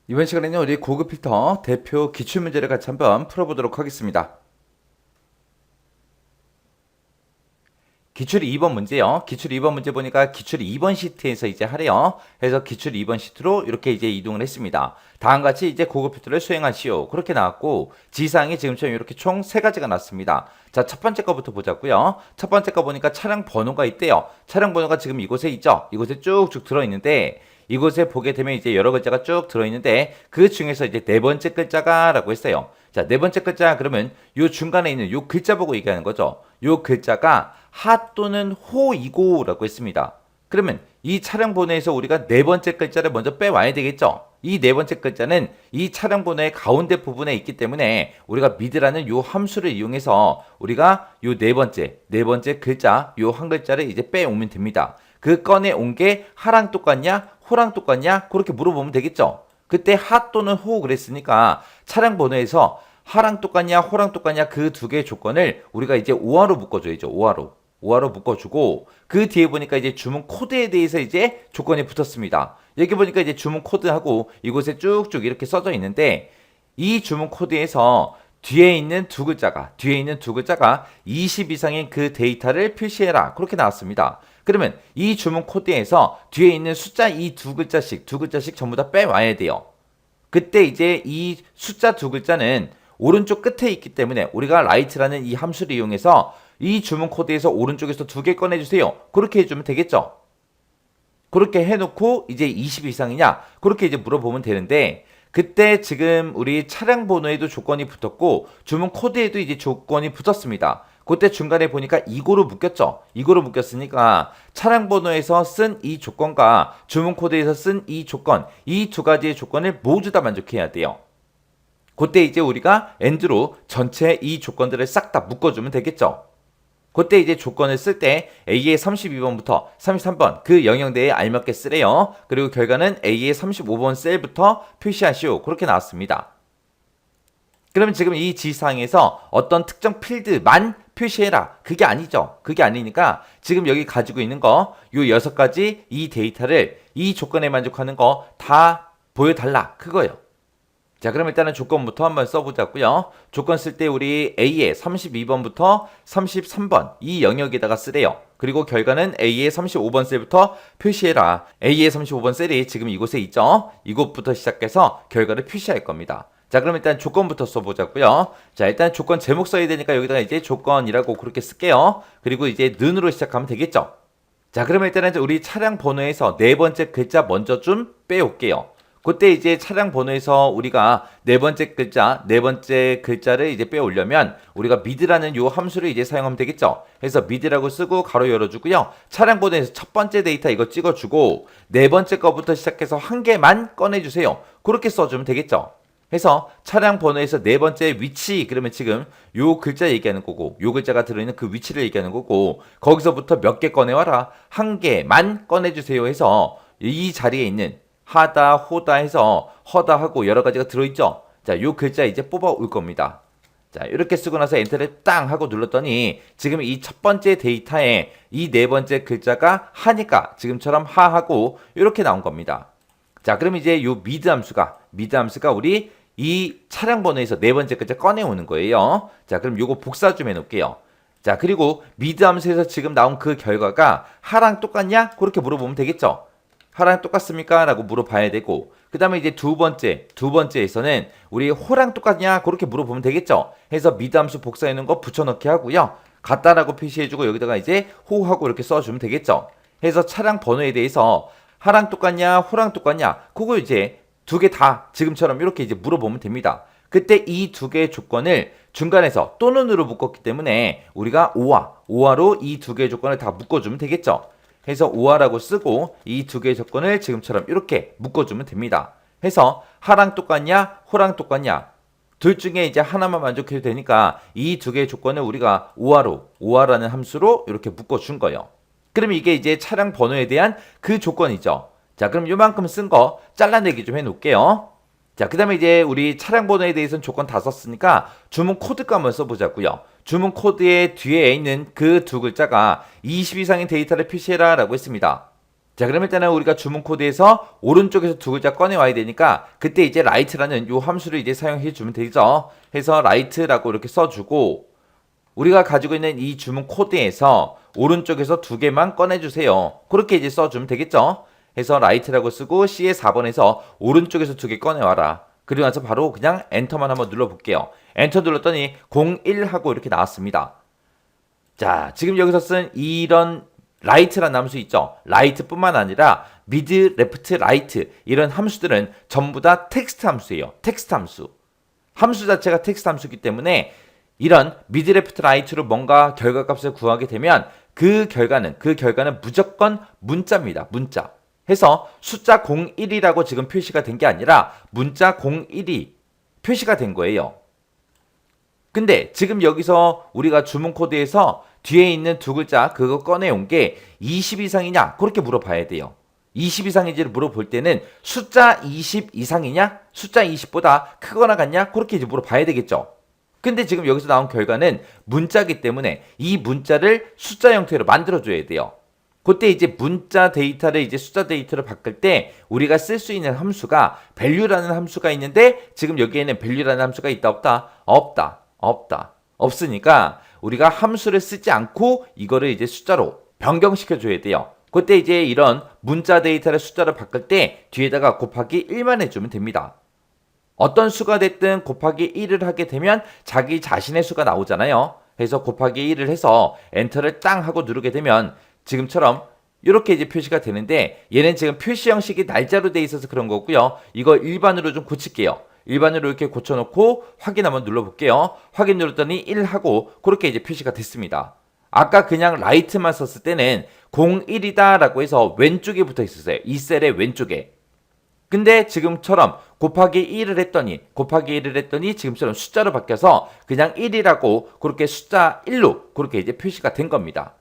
이번 시간에는 우리 고급 필터 대표 기출문제를 같이 한번 풀어보도록 하겠습니다. 기출 2번 문제요. 기출 2번 문제 보니까 기출 2번 시트에서 이제 하래요. 그래서 기출 2번 시트로 이렇게 이제 이동을 했습니다. 다음같이 이제 고급 필터를 수행하시오. 그렇게 나왔고, 지사항이 지금처럼 이렇게 총 3가지가 났습니다. 자, 첫 번째 거부터 보자고요. 첫 번째 거 보니까 차량 번호가 있대요. 차량 번호가 지금 이곳에 있죠. 이곳에 쭉쭉 들어있는데, 이곳에 보게 되면 이제 여러 글자가 쭉 들어있는데, 그 중에서 이제 네 번째 글자가 라고 했어요. 자, 네 번째 글자 그러면 요 중간에 있는 요 글자 보고 얘기하는 거죠. 요 글자가 하 또는 호이고라고 했습니다. 그러면 이 차량 번호에서 우리가 네 번째 글자를 먼저 빼와야 되겠죠. 이 네 번째 글자는 이 차량 번호의 가운데 부분에 있기 때문에 우리가 mid라는 요 함수를 이용해서 우리가 요 네 번째 글자 요 한 글자를 이제 빼오면 됩니다. 그 꺼내 온 게 하랑 똑같냐 호랑 똑같냐 그렇게 물어보면 되겠죠. 그때 하 또는 호 그랬으니까 차량 번호에서 하랑 똑같냐 호랑 똑같냐 그 두 개의 조건을 우리가 이제 오화로 묶어줘야죠. 오화로 묶어주고 그 뒤에 보니까 이제 주문 코드에 대해서 이제 조건이 붙었습니다. 여기 보니까 이제 주문 코드하고 이곳에 쭉쭉 이렇게 써져 있는데 이 주문 코드에서 뒤에 있는 두 글자가 20 이상인 그 데이터를 표시해라. 그렇게 나왔습니다. 그러면 이 주문 코드에서 뒤에 있는 숫자 이 두 글자씩 전부 다 빼와야 돼요. 그때 이제 이 숫자 두 글자는 오른쪽 끝에 있기 때문에 우리가 right라는 이 함수를 이용해서 이 주문 코드에서 오른쪽에서 두 개 꺼내주세요. 그렇게 해주면 되겠죠. 그렇게 해놓고 이제 20 이상이냐? 그렇게 이제 물어보면 되는데 그때 지금 우리 차량 번호에도 조건이 붙었고 주문 코드에도 이제 조건이 붙었습니다. 그때 중간에 보니까 이거로 묶였죠. 이거로 묶였으니까 차량 번호에서 쓴 이 조건과 주문 코드에서 쓴 이 조건, 이 두 가지의 조건을 모두 다 만족해야 돼요. 그때 이제 우리가 and로 전체 이 조건들을 싹 다 묶어주면 되겠죠. 그때 이제 조건을 쓸 때 A의 32번부터 33번 그 영역내에 알맞게 쓰래요. 그리고 결과는 A의 35번 셀부터 표시하시오. 그렇게 나왔습니다. 그러면 지금 이 지사항에서 어떤 특정 필드만 표시해라. 그게 아니죠. 그게 아니니까 지금 여기 가지고 있는 거 요 6가지 이 데이터를 이 조건에 만족하는 거 다 보여달라. 그거예요. 자, 그럼 일단은 조건부터 한번 써보자고요. 조건 쓸 때 우리 A의 32번부터 33번 이 영역에다가 쓰래요. 그리고 결과는 A의 35번 셀부터 표시해라. A의 35번 셀이 지금 이곳에 있죠. 이곳부터 시작해서 결과를 표시할 겁니다. 자, 그럼 일단 조건부터 써보자고요. 자, 일단 조건 제목 써야 되니까 여기다가 이제 조건이라고 그렇게 쓸게요. 그리고 이제 는으로 시작하면 되겠죠. 자, 그러면 일단은 우리 차량 번호에서 네 번째 글자 먼저 좀 빼올게요. 그때 이제 차량 번호에서 우리가 네 번째 글자를 이제 빼오려면 우리가 mid라는 요 함수를 이제 사용하면 되겠죠. 그래서 mid라고 쓰고 가로 열어주고요. 차량 번호에서 첫 번째 데이터 이거 찍어주고 네 번째 거부터 시작해서 한 개만 꺼내주세요. 그렇게 써주면 되겠죠. 해서 차량 번호에서 네 번째 위치 그러면 지금 요 글자 얘기하는 거고 요 글자가 들어있는 그 위치를 얘기하는 거고 거기서부터 몇 개 꺼내와라 한 개만 꺼내주세요 해서 이 자리에 있는 하다, 호다 해서 허다하고 여러 가지가 들어있죠. 자, 요 글자 이제 뽑아 올 겁니다. 자, 이렇게 쓰고 나서 엔터를 땅 하고 눌렀더니 지금 이 첫 번째 데이터에 이 네 번째 글자가 하니까 지금처럼 하하고 이렇게 나온 겁니다. 자, 그럼 이제 요 미드 함수가 우리 이 차량 번호에서 네 번째 글자 꺼내오는 거예요. 자, 그럼 요거 복사 좀 해놓을게요. 자, 그리고 미드 함수에서 지금 나온 그 결과가 하랑 똑같냐? 그렇게 물어보면 되겠죠. 하랑 똑같습니까? 라고 물어봐야 되고 그 다음에 이제 두 번째에서는 우리 호랑 똑같냐? 그렇게 물어보면 되겠죠. 해서 미드함수 복사해 놓은 거 붙여넣기 하고요. 같다라고 표시해주고 여기다가 이제 호하고 이렇게 써주면 되겠죠. 해서 차량 번호에 대해서 하랑 똑같냐? 호랑 똑같냐? 그거 이제 두 개 다 지금처럼 이렇게 이제 물어보면 됩니다. 그때 이 두 개의 조건을 중간에서 또는으로 묶었기 때문에 우리가 오화로 이 두 개의 조건을 다 묶어주면 되겠죠. 해서 오화라고 쓰고 이 두 개의 조건을 지금처럼 이렇게 묶어주면 됩니다. 해서 하랑 똑같냐 호랑 똑같냐 둘 중에 이제 하나만 만족해도 되니까 이 두 개의 조건을 우리가 오화라는 함수로 이렇게 묶어준 거예요. 그럼 이게 이제 차량 번호에 대한 그 조건이죠. 자, 그럼 요만큼 쓴 거 잘라내기 좀 해놓을게요. 자, 그 다음에 이제 우리 차량 번호에 대해서는 조건 다 썼으니까 주문 코드가 한번 써보자고요. 주문 코드의 뒤에 있는 그 두 글자가 20 이상의 데이터를 표시해라 라고 했습니다. 자, 그럼 일단은 우리가 주문 코드에서 오른쪽에서 두 글자 꺼내 와야 되니까 그때 이제 write라는 요 함수를 이제 사용해 주면 되죠. 해서 write라고 이렇게 써주고 우리가 가지고 있는 이 주문 코드에서 오른쪽에서 두 개만 꺼내주세요. 그렇게 이제 써주면 되겠죠. 해서 write라고 쓰고 C의 4번에서 오른쪽에서 두 개 꺼내와라. 그리고 나서 바로 그냥 엔터만 한번 눌러볼게요. 엔터 눌렀더니 01 하고 이렇게 나왔습니다. 자, 지금 여기서 쓴 이런 right라는 함수 있죠. right뿐만 아니라 mid, left, right 이런 함수들은 전부 다 텍스트 함수예요. 텍스트 함수. 함수 자체가 텍스트 함수이기 때문에 이런 mid, left, right로 뭔가 결과값을 구하게 되면 그 결과는 무조건 문자입니다. 문자. 해서 숫자 01이라고 지금 표시가 된 게 아니라 문자 01이 표시가 된 거예요. 근데 지금 여기서 우리가 주문 코드에서 뒤에 있는 두 글자 그거 꺼내온 게 20 이상이냐? 그렇게 물어봐야 돼요. 20 이상인지를 물어볼 때는 숫자 20 이상이냐? 숫자 20보다 크거나 같냐? 그렇게 이제 물어봐야 되겠죠. 근데 지금 여기서 나온 결과는 문자기 때문에 이 문자를 숫자 형태로 만들어줘야 돼요. 그때 이제 문자 데이터를 이제 숫자 데이터로 바꿀 때 우리가 쓸 수 있는 함수가 value라는 함수가 있는데 지금 여기에는 value라는 함수가 있다 없다? 없다. 없으니까 우리가 함수를 쓰지 않고 이거를 이제 숫자로 변경시켜 줘야 돼요. 그때 이제 이런 문자 데이터를 숫자로 바꿀 때 뒤에다가 곱하기 1만 해주면 됩니다. 어떤 수가 됐든 곱하기 1을 하게 되면 자기 자신의 수가 나오잖아요. 그래서 곱하기 1을 해서 엔터를 땅 하고 누르게 되면 지금처럼 이렇게 이제 표시가 되는데 얘는 지금 표시 형식이 날짜로 돼 있어서 그런 거고요. 이거 일반으로 좀 고칠게요. 일반으로 이렇게 고쳐놓고 확인 한번 눌러볼게요. 확인 눌렀더니 1 하고 그렇게 이제 표시가 됐습니다. 아까 그냥 right만 썼을 때는 01이다 라고 해서 왼쪽에 붙어 있었어요. 이 셀의 왼쪽에. 근데 지금처럼 곱하기 1을 했더니 지금처럼 숫자로 바뀌어서 그냥 1이라고 그렇게 숫자 1로 그렇게 이제 표시가 된 겁니다.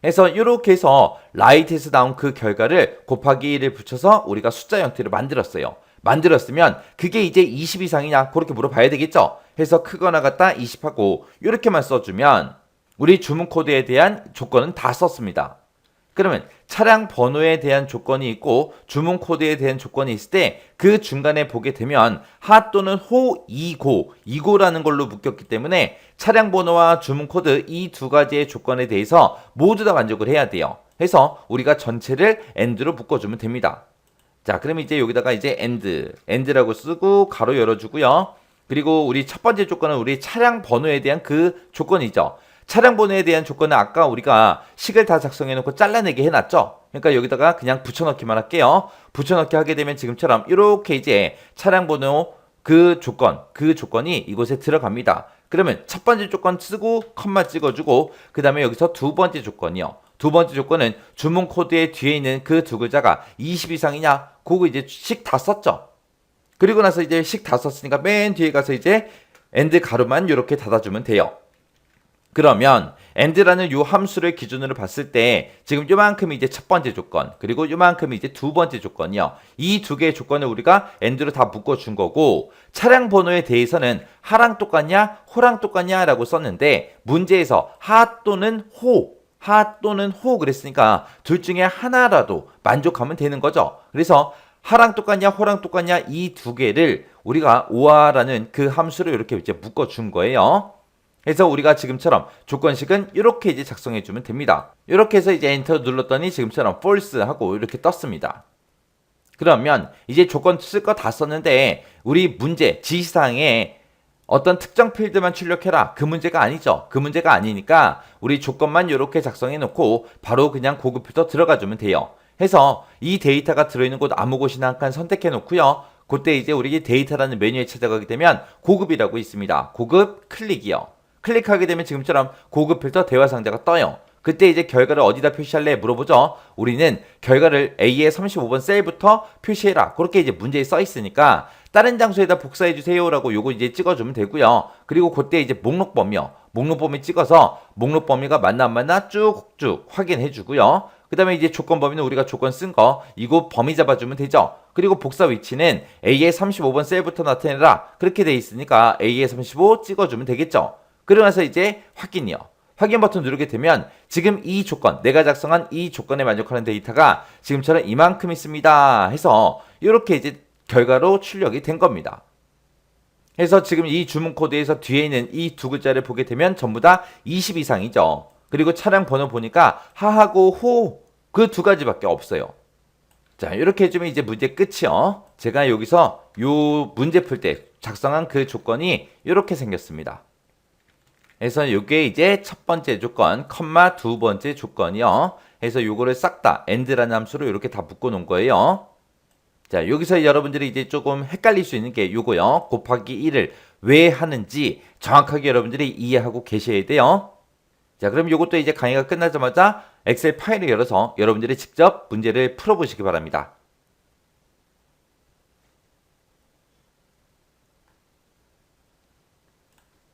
그래서 이렇게 해서 right에서 나온 그 결과를 곱하기 1을 붙여서 우리가 숫자 형태로 만들었어요. 만들었으면 그게 이제 20 이상이냐 그렇게 물어봐야 되겠죠. 해서 크거나 같다 20하고 이렇게만 써주면 우리 주문 코드에 대한 조건은 다 썼습니다. 그러면 차량 번호에 대한 조건이 있고 주문 코드에 대한 조건이 있을 때 그 중간에 보게 되면 하 또는 호, 이고라는 걸로 묶였기 때문에 차량 번호와 주문 코드 이 두 가지의 조건에 대해서 모두 다 만족을 해야 돼요. 해서 우리가 전체를 and로 묶어주면 됩니다. 자, 그럼 이제 여기다가 이제 and라고 쓰고 가로 열어주고요. 그리고 우리 첫 번째 조건은 우리 차량 번호에 대한 그 조건이죠. 차량 번호에 대한 조건은 아까 우리가 식을 다 작성해놓고 잘라내게 해놨죠. 그러니까 여기다가 그냥 붙여넣기만 할게요. 붙여넣기 하게 되면 지금처럼 이렇게 이제 차량 번호 그 조건이 이곳에 들어갑니다. 그러면 첫 번째 조건 쓰고 컴마 찍어주고 그 다음에 여기서 두 번째 조건이요. 두 번째 조건은 주문 코드의 뒤에 있는 그 두 글자가 20 이상이냐? 그거 이제 식 다 썼죠. 그리고 나서 이제 식 다 썼으니까 맨 뒤에 가서 이제 and 가로만 이렇게 닫아주면 돼요. 그러면 and라는 요 함수를 기준으로 봤을 때 지금 요만큼이 이제 첫 번째 조건 그리고 요만큼이 이제 두 번째 조건이요. 이 두 개의 조건을 우리가 and로 다 묶어준 거고 차량 번호에 대해서는 하랑 똑같냐 호랑 똑같냐 라고 썼는데 문제에서 하 또는 호 그랬으니까 둘 중에 하나라도 만족하면 되는 거죠. 그래서 하랑 똑같냐 호랑 똑같냐 이 두 개를 우리가 오아라는 그 함수를 이렇게 이제 묶어준 거예요. 그래서 우리가 지금처럼 조건식은 이렇게 이제 작성해 주면 됩니다. 이렇게 해서 이제 엔터 눌렀더니 지금처럼 false 하고 이렇게 떴습니다. 그러면 이제 조건 쓸 거 다 썼는데 우리 문제 지시사항에 어떤 특정 필드만 출력해라 그 문제가 아니죠. 그 문제가 아니니까 우리 조건만 이렇게 작성해 놓고 바로 그냥 고급 필터 들어가 주면 돼요. 해서 이 데이터가 들어있는 곳 아무 곳이나 한 칸 선택해 놓고요. 그때 이제 우리 데이터라는 메뉴에 찾아가게 되면 고급이라고 있습니다. 고급 클릭이요. 클릭하게 되면 지금처럼 고급 필터 대화 상자가 떠요. 그때 이제 결과를 어디다 표시할래 물어보죠. 우리는 결과를 A의 35번 셀부터 표시해라. 그렇게 이제 문제에 써 있으니까 다른 장소에다 복사해 주세요라고 요거 이제 찍어주면 되고요. 그리고 그때 이제 목록 범위 찍어서 목록 범위가 맞나 안 맞나 쭉쭉 확인해 주고요. 그 다음에 이제 조건 범위는 우리가 조건 쓴 거 이거 범위 잡아주면 되죠. 그리고 복사 위치는 A의 35번 셀부터 나타내라. 그렇게 돼 있으니까 A의 35 찍어주면 되겠죠. 그러고 나서 이제 확인이요. 확인 버튼 누르게 되면 지금 이 조건, 내가 작성한 이 조건에 만족하는 데이터가 지금처럼 이만큼 있습니다 해서 이렇게 이제 결과로 출력이 된 겁니다. 그래서 지금 이 주문 코드에서 뒤에 있는 이 두 글자를 보게 되면 전부 다 20 이상이죠. 그리고 차량 번호 보니까 하하고 호 그 두 가지밖에 없어요. 자, 이렇게 해주면 이제 문제 끝이요. 제가 여기서 요 문제 풀 때 작성한 그 조건이 이렇게 생겼습니다. 그래서 이게 이제 첫 번째 조건, 컴마 두 번째 조건이요. 그래서 요거를 싹 다 and라는 함수로 이렇게 다 묶어 놓은 거예요. 자, 여기서 여러분들이 이제 조금 헷갈릴 수 있는 게 요거요. 곱하기 1을 왜 하는지 정확하게 여러분들이 이해하고 계셔야 돼요. 자, 그럼 요것도 이제 강의가 끝나자마자 엑셀 파일을 열어서 여러분들이 직접 문제를 풀어보시기 바랍니다.